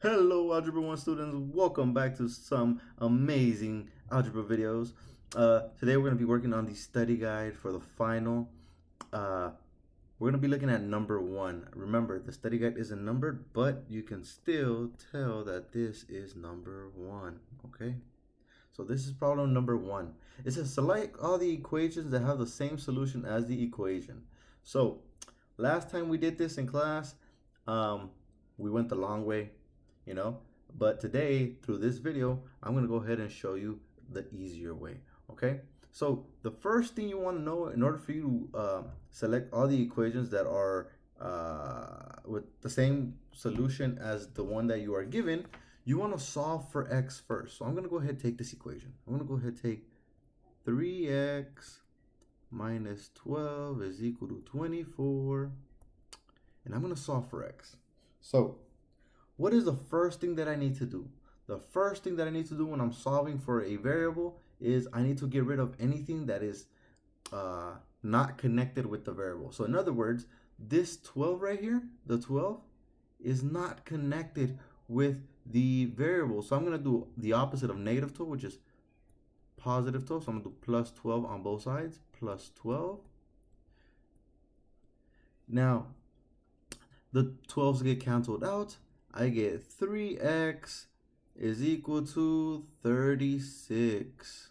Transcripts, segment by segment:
Hello, Algebra 1 students. Welcome back to some amazing algebra videos. Today we're going to be working on the study guide for the final. We're going to be looking at number 1. Remember, the study guide isn't numbered, but you can still tell that this is number 1, okay? So this is problem number 1. It says select all the equations that have the same solution as the equation. So last time we did this in class, we went the long way, but today through this video I'm going to go ahead and show you the easier way. Okay, so the first thing you want to know in order for you to select all the equations that are with the same solution as the one that you are given, you want to solve for x first. So I'm going to go ahead and take this equation. I'm going to go ahead and take 3x minus 12 is equal to 24, and I'm going to solve for x. So what is the first thing that I need to do? The first thing that I need to do when I'm solving for a variable is I need to get rid of anything that is not connected with the variable. So in other words, this 12 right here, the 12, is not connected with the variable. So I'm going to do the opposite of negative 12, which is positive 12. So I'm going to do plus 12 on both sides, plus 12. Now, the 12s get canceled out. I get 3x is equal to 36.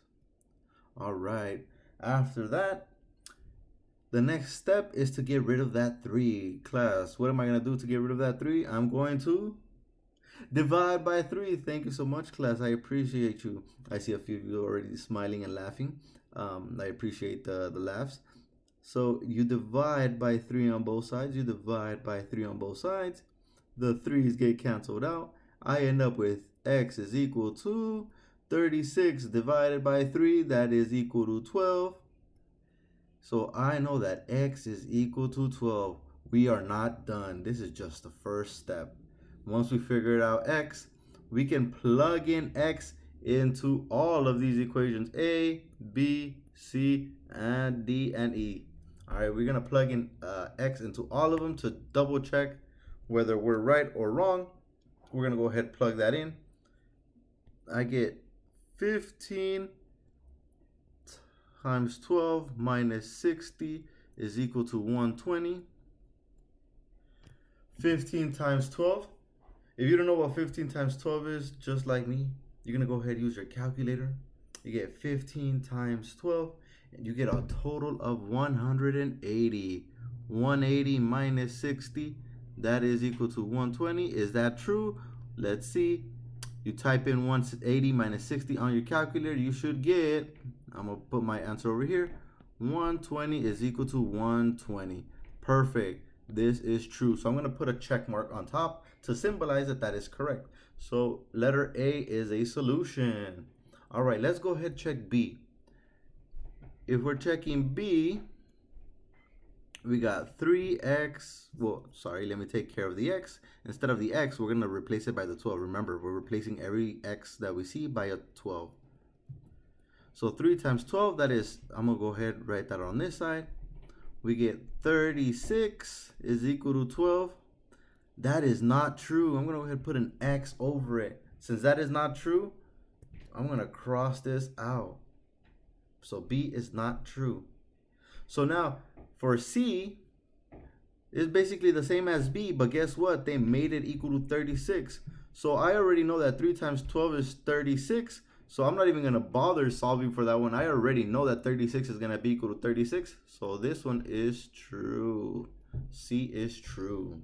All right. After that, the next step is to get rid of that 3. Class, what am I going to do to get rid of that 3? I'm going to divide by 3. Thank you so much, class. I appreciate you. I see a few of you already smiling and laughing. I appreciate the laughs. So you divide by 3 on both sides. You divide by 3 on both sides. The 3's get canceled out. I end up with x is equal to 36 divided by 3. That is equal to 12. So I know that x is equal to 12. We are not done. This is just the first step. Once we figured out x, we can plug in x into all of these equations, A, B, C, and D, and E. All right, we're going to plug in x into all of them to double check whether we're right or wrong. We're going to go ahead and plug that in. I get 15 times 12 minus 60 is equal to 120. 15 times 12. If you don't know what 15 times 12 is, just like me, you're going to go ahead and use your calculator. You get 15 times 12, and you get a total of 180. 180 minus 60, that is equal to 120. Is that true? Let's see. You type in 180 minus 60 on your calculator. You should get, I'm going to put my answer over here. 120 is equal to 120. Perfect. This is true. So I'm going to put a check mark on top to symbolize that that is correct. So letter A is a solution. All right, let's go ahead and check B. If we're checking B, we got 3x. Well, sorry, let me take care of the x. Instead of the x, we're going to replace it by the 12. Remember, we're replacing every x that we see by a 12. So 3 times 12, that is, I'm going to go ahead and write that on this side. We get 36 is equal to 12. That is not true. I'm going to go ahead and put an x over it. Since that is not true, I'm going to cross this out. So B is not true. So now for C, it's basically the same as B, but guess what? They made it equal to 36. So I already know that 3 times 12 is 36. So I'm not even going to bother solving for that one. I already know that 36 is going to be equal to 36. So this one is true. C is true.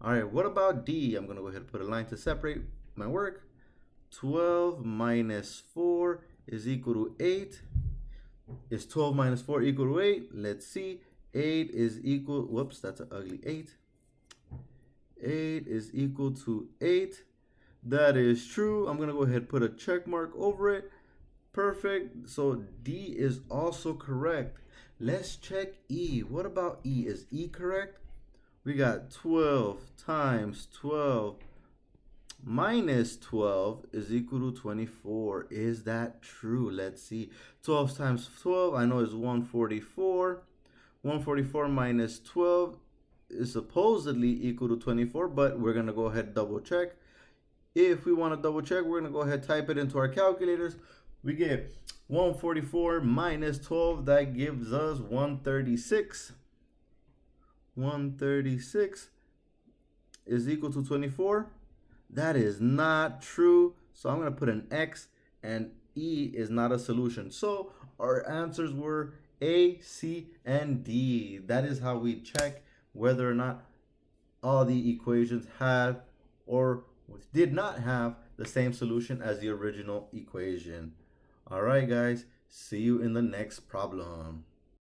All right, what about D? I'm going to go ahead and put a line to separate my work. 12 minus 4 is equal to 8. Is 12 minus 4 equal to 8? Let's see. 8 is equal, whoops, that's an ugly 8. 8 is equal to 8. That is true. I'm going to go ahead and put a check mark over it. Perfect. So D is also correct. Let's check E. What about E? Is E correct? We got 12 times 12 minus 12 is equal to 24. Is that true? Let's see. 12 times 12, I know is 144. 144 minus 12 is supposedly equal to 24, but we're going to go ahead and double check. If we want to double check, we're going to go ahead and type it into our calculators. We get 144 minus 12. That gives us 136. 136 is equal to 24. That is not true. So I'm going to put an X, and E is not a solution. So our answers were A, C, and D. That is how we check whether or not all the equations have or did not have the same solution as the original equation. All right, guys. See you in the next problem.